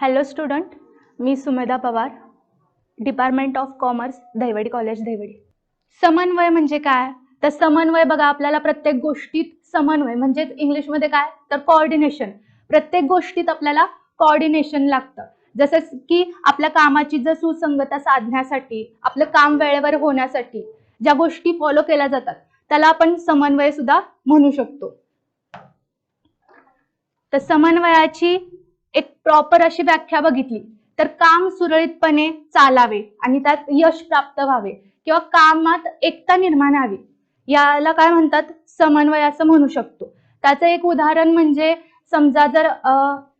Hello student, me Sumedha Pawar, department of commerce, Dahiwadi college, Dahiwadi. समन्वय म्हणजे काय? तर समन्वय बघा, आपल्याला प्रत्येक गोष्टीत समन्वय म्हणजे इंग्लिशमध्ये काय तर कोऑर्डिनेशन. प्रत्येक गोष्टीत आपल्याला कोऑर्डिनेशन लागतं. जसं की आपल्या कामाची जर सुसंगता साधण्यासाठी, आपलं काम वेळेवर होण्यासाठी ज्या गोष्टी फॉलो केल्या जातात त्याला आपण समन्वय सुद्धा म्हणू शकतो. तर समन्वयाची एक प्रॉपर अशी व्याख्या बघितली तर काम सुरळीतपणे चालावे आणि त्यात यश प्राप्त व्हावे किंवा कामात एकता निर्माण व्हावी, याला काय म्हणतात समन्वय असं म्हणू शकतो. त्याचं एक उदाहरण म्हणजे समजा जर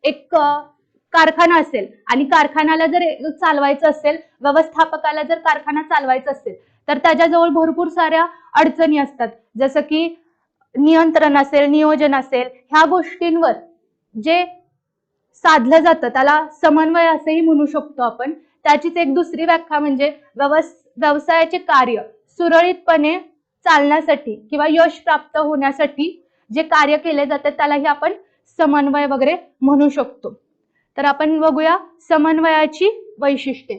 एक कारखाना असेल आणि कारखान्याला जर चालवायचं असेल, व्यवस्थापकाला जर कारखाना चालवायचा असेल तर त्याच्याजवळ भरपूर साऱ्या अडचणी असतात, जसं की नियंत्रण असेल, नियोजन असेल, ह्या गोष्टींवर जे साधलं जातं त्याला समन्वय असेही म्हणू शकतो आपण. त्याचीच एक दुसरी व्याख्या म्हणजे व्यवसायाचे कार्य सुरळीतपणे चालण्यासाठी किंवा यश प्राप्त होण्यासाठी जे कार्य केले जाते त्यालाही आपण समन्वय वगैरे म्हणू शकतो. तर आपण बघूया समन्वयाची वैशिष्ट्ये.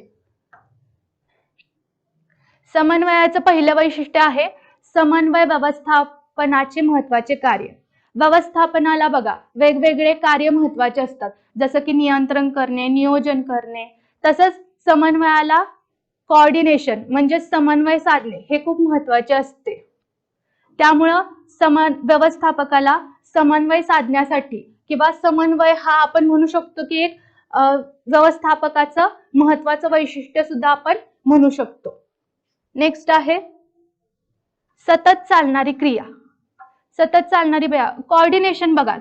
समन्वयाचं पहिलं वैशिष्ट्य आहे समन्वय व्यवस्थापनाचे महत्वाचे कार्य. व्यवस्थापनाला बघा वेगवेगळे कार्य महत्वाचे असतात, जसं की नियंत्रण करणे, नियोजन करणे. तसंच समन्वयाला कोऑर्डिनेशन म्हणजे समन्वय साधणे हे खूप महत्वाचे असते. त्यामुळं व्यवस्थापकाला समन्वय साधण्यासाठी किंवा समन्वय हा आपण म्हणू शकतो की एक व्यवस्थापकाचं महत्वाचं वैशिष्ट्य सुद्धा आपण म्हणू शकतो. नेक्स्ट आहे सतत चालणारी क्रिया. सतत चालणारी कोऑर्डिनेशन बघा,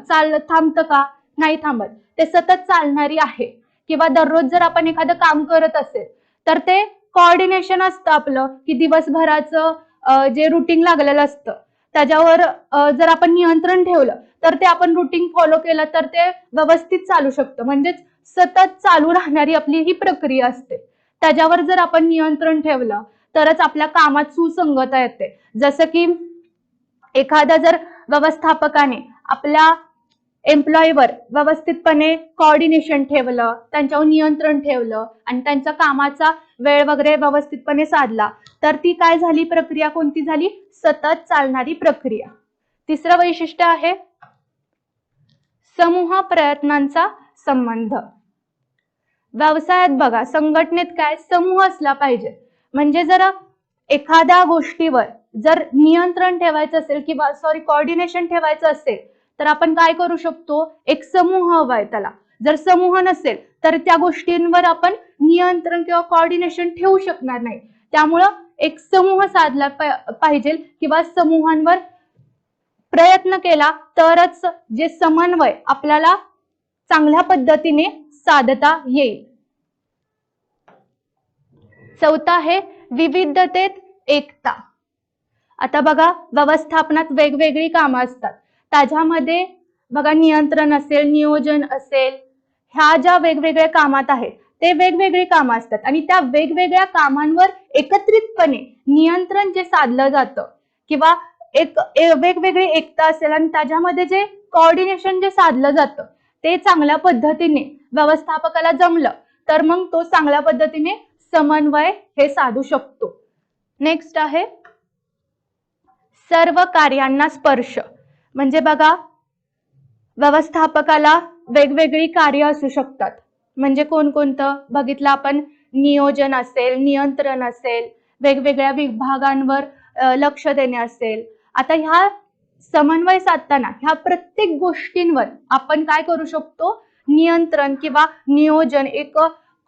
थांबतं का? नाही थांबत, ते सतत चालणारी आहे. किंवा दररोज जर आपण एखादं काम करत असेल तर ते कोऑर्डिनेशन असतं आपलं, की दिवसभराचं जे रुटीन लागलेलं असतं त्याच्यावर जर आपण नियंत्रण ठेवलं तर ते आपण रुटीन फॉलो केलं तर ते व्यवस्थित चालू शकतं. म्हणजेच सतत चालू राहणारी आपली ही प्रक्रिया असते. त्याच्यावर जर आपण नियंत्रण ठेवलं तरच आपल्या कामात सुसंगता येते. जसं की एखादा जर व्यवस्थापकाने आपल्या एम्प्लॉईवर व्यवस्थितपणे कोऑर्डिनेशन ठेवलं, त्यांच्यावर नियंत्रण ठेवलं आणि त्यांच्या कामाचा वेळ वगैरे व्यवस्थितपणे साधला तर ती काय झाली प्रक्रिया, कोणती झाली? सतत चालणारी प्रक्रिया. तिसरं वैशिष्ट्य आहे समूह प्रयत्नांचा संबंध. व्यवसायात बघा, संघटनेत काय समूह असला पाहिजे. म्हणजे जर एखाद्या गोष्टीवर जर नियंत्रण ठेवायचं असेल किंवा कोऑर्डिनेशन ठेवायचं असेल तर आपण काय करू शकतो? एक समूह हवाय त्याला. जर समूह नसेल तर त्या गोष्टींवर आपण नियंत्रण किंवा कोऑर्डिनेशन ठेवू शकणार नाही. त्यामुळं एक समूह साधला पाहिजे किंवा समूहांवर प्रयत्न केला तरच जे समन्वय आपल्याला चांगल्या पद्धतीने साधता येईल. चौथा आहे विविधतेत एकता. आता बघा, व्यवस्थापनात वेगवेगळी कामं असतात, त्याच्यामध्ये बघा नियंत्रण असेल, नियोजन असेल, ह्या ज्या वेगवेगळ्या कामात आहेत ते वेगवेगळी कामं असतात आणि त्या वेगवेगळ्या कामांवर एकत्रितपणे नियंत्रण जे साधलं जातं किंवा एक वेगवेगळी एकता असेल आणि त्याच्यामध्ये जे कोऑर्डिनेशन जे साधलं जातं ते चांगल्या पद्धतीने व्यवस्थापकाला जमलं तर मग तो चांगल्या पद्धतीने समन्वय हे साधू शकतो. नेक्स्ट आहे सर्व कार्यांना स्पर्श. म्हणजे बघा, व्यवस्थापकाला वेगवेगळी कार्य असू शकतात. म्हणजे कोणकोणतं बघितलं आपण? नियोजन असेल, नियंत्रण असेल, वेगवेगळ्या विभागांवर लक्ष देणे असेल. आता ह्या समन्वय साधताना ह्या प्रत्येक गोष्टींवर आपण काय करू शकतो? नियंत्रण किंवा नियोजन, एक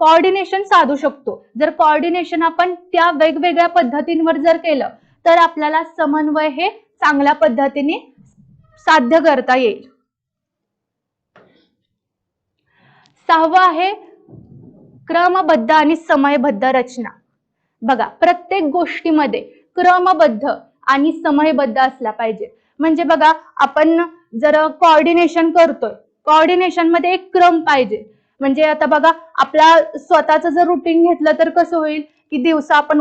कोऑर्डिनेशन साधू शकतो. जर कोऑर्डिनेशन आपण त्या वेगवेगळ्या पद्धतींवर जर केलं तर आपल्याला समन्वय हे चांगल्या पद्धतीने साध्य करता येईल. सहावं आहे क्रमबद्ध आणि समयबद्ध रचना. बघा, प्रत्येक गोष्टीमध्ये क्रमबद्ध आणि समयबद्ध असला पाहिजे. म्हणजे बघा, आपण जर कोऑर्डिनेशन करतोय, कोऑर्डिनेशन मध्ये एक क्रम पाहिजे. म्हणजे आता बघा, आपला स्वतःचं जर रुटीन घेतलं तर कसं होईल की दिवसा आपण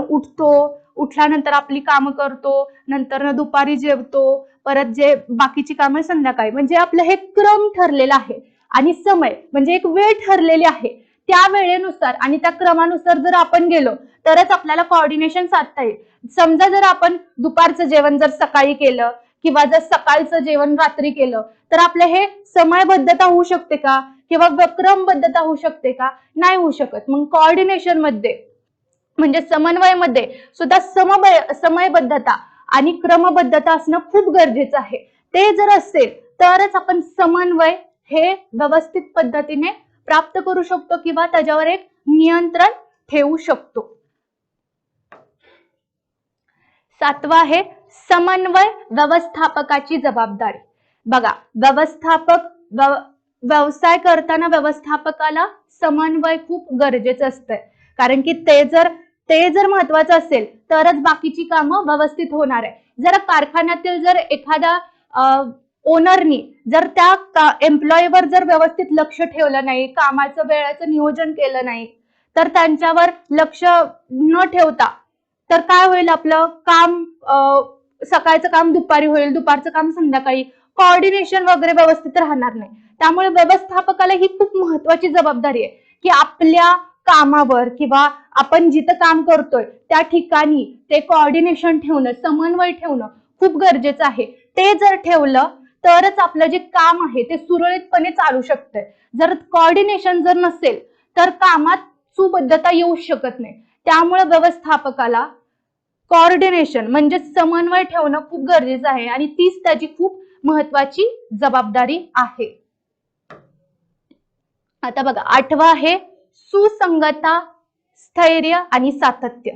उठल्यानंतर आपली कामं करतो, नंतर दुपारी जेवतो, परत जे बाकीची कामं संध्याकाळी. म्हणजे आपलं हे क्रम ठरलेला आहे आणि समय म्हणजे एक वेळ ठरलेली आहे. त्या वेळेनुसार आणि त्या क्रमानुसार जर आपण गेलो तरच आपल्याला कोऑर्डिनेशन साधता येईल. समजा जर आपण दुपारचं जेवण जर सकाळी केलं किंवा जर सकाळचं जेवण रात्री केलं तर आपलं हे समयबद्धता होऊ शकते का किंवा क्रमबद्धता होऊ शकते का? नाही होऊ शकत. मग कोऑर्डिनेशन मध्ये म्हणजे समन्वयमध्ये सुद्धा समयबद्धता आणि क्रमबद्धता असणं खूप गरजेचं आहे. ते जर असेल तरच आपण समन्वय हे व्यवस्थित पद्धतीने प्राप्त करू शकतो किंवा त्याच्यावर एक नियंत्रण ठेवू शकतो. 7वा आहे समन्वय व्यवस्थापकाची जबाबदारी. बघा, व्यवसाय करताना व्यवस्थापकाला समन्वय खूप गरजेचं असतंय. कारण की ते जर महत्वाचं असेल तरच बाकीची कामं व्यवस्थित होणार आहे. जर कारखान्यातील जर एखादा ओनरनी जर त्या एम्प्लॉईवर जर व्यवस्थित लक्ष ठेवलं नाही, कामाचं वेळेचं नियोजन केलं नाही, तर त्यांच्यावर लक्ष न ठेवता तर काय होईल, आपलं काम सकाळचं काम दुपारी होईल, दुपारचं काम संध्याकाळी, कोऑर्डिनेशन वगैरे व्यवस्थित राहणार नाही. त्यामुळे व्यवस्थापकाला ही खूप महत्वाची जबाबदारी आहे की आपल्या कामावर किंवा आपण जिथं काम करतोय त्या ठिकाणी ते कोऑर्डिनेशन ठेवणं, समन्वय ठेवणं खूप गरजेचं आहे. ते जर ठेवलं तरच आपलं जे काम आहे ते सुरळीतपणे चालू शकतंय. जर कोऑर्डिनेशन जर नसेल तर कामात सुबद्धता येऊ शकत नाही. त्यामुळे व्यवस्थापकाला कोऑर्डिनेशन म्हणजे समन्वय ठेवणं खूप गरजेचं आहे आणि तीच त्याची खूप महत्वाची जबाबदारी आहे. आता बघा, 8वा आहे सुसंगता, स्थैर्य आणि सातत्य.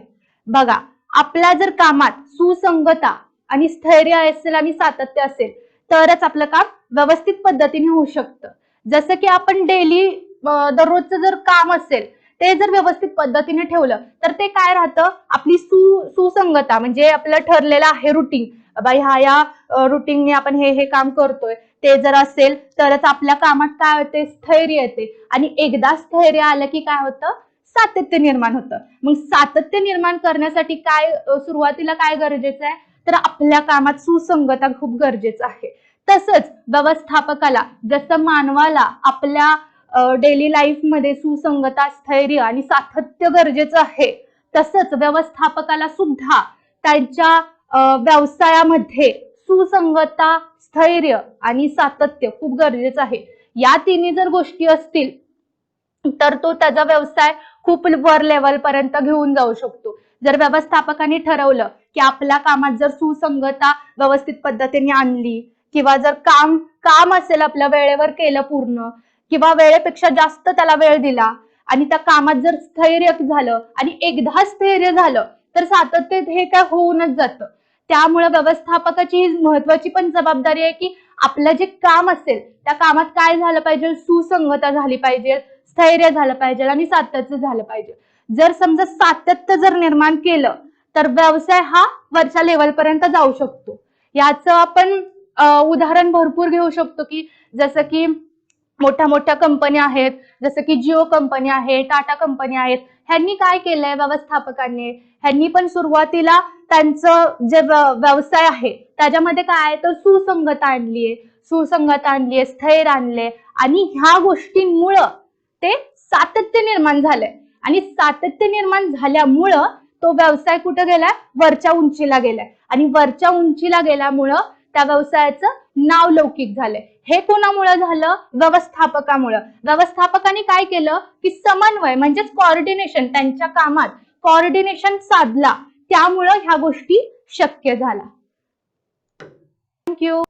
बघा, आपल्या जर कामात सुसंगता आणि स्थैर्य असेल आणि सातत्य असेल तरच आपलं काम व्यवस्थित पद्धतीने होऊ शकतं. जसं की आपण डेली दररोजचं जर काम असेल ते जर व्यवस्थित पद्धतीने ठेवलं तर ते काय राहतं, आपली सुसंगता म्हणजे आपलं ठरलेलं आहे रुटीन, बाई या रुटीनने आपण हे काम करतोय, ते जर असेल तरच आपल्या कामात काय होते, स्थैर्य येते. आणि एकदा स्थैर्य आलं की काय होतं, सातत्य निर्माण होतं. मग सातत्य निर्माण करण्यासाठी सुरुवातीला काय गरजेचं आहे, तर आपल्या कामात सुसंगता खूप गरजेचं आहे. तसंच व्यवस्थापकाला जसं मानवाला आपल्या डेली लाईफ मध्ये सुसंगता, स्थैर्य आणि सातत्य गरजेचं आहे, तसंच व्यवस्थापकाला सुद्धा त्यांच्या व्यवसायामध्ये सुसंगता, स्थैर्य आणि सातत्य खूप गरजेचं आहे. या तिन्ही जर गोष्टी असतील तर तो त्याचा व्यवसाय खूप वर लेवल पर्यंत घेऊन जाऊ शकतो. जर व्यवस्थापकाने ठरवलं की आपल्या कामात जर सुसंगता व्यवस्थित पद्धतीने आणली किंवा जर काम असेल आपल्या वेळेवर केलं पूर्ण किंवा वेळेपेक्षा जास्त त्याला वेळ दिला आणि त्या कामात जर स्थैर्य झालं आणि एकदा स्थैर्य झालं तर सातत्य हे काय होऊनच जातं. त्यामुळे व्यवस्थापकाची महत्वाची पण जबाबदारी आहे की आपलं जे काम असेल त्या कामात काय झालं पाहिजे, सुसंगता झाली पाहिजे, स्थैर्य झालं पाहिजे आणि सातत्य झालं पाहिजे. जर समजा सातत्य जर निर्माण केलं तर व्यवसाय हा वरच्या लेवल पर्यंत जाऊ शकतो. याचं आपण उदाहरण भरपूर घेऊ शकतो की जसं की मोठ्या कंपन्या आहेत, जसं की जिओ कंपनी आहे, टाटा कंपनी आहेत. ह्यांनी काय केलंय व्यवस्थापकांनी, ह्यांनी पण सुरुवातीला त्यांचं जे व्यवसाय आहे त्याच्यामध्ये काय आहे तर सुसंगता आणलीये, स्थैर्य आणले आणि ह्या गोष्टींमुळं ते सातत्य निर्माण झालंय आणि सातत्य निर्माण झाल्यामुळं तो व्यवसाय कुठे गेलाय, वरच्या उंचीला गेलाय आणि वरच्या उंचीला गेल्यामुळं त्या व्यवसायाचं नाव लौकिक झालंय. हे कोणामुळे झालं, व्यवस्थापकामुळे. व्यवस्थापकाने काय केलं की समन्वय म्हणजेच कोऑर्डिनेशन, त्यांच्या कामात कोऑर्डिनेशन साधला, त्यामुळं ह्या गोष्टी शक्य झाल्या. थँक्यू.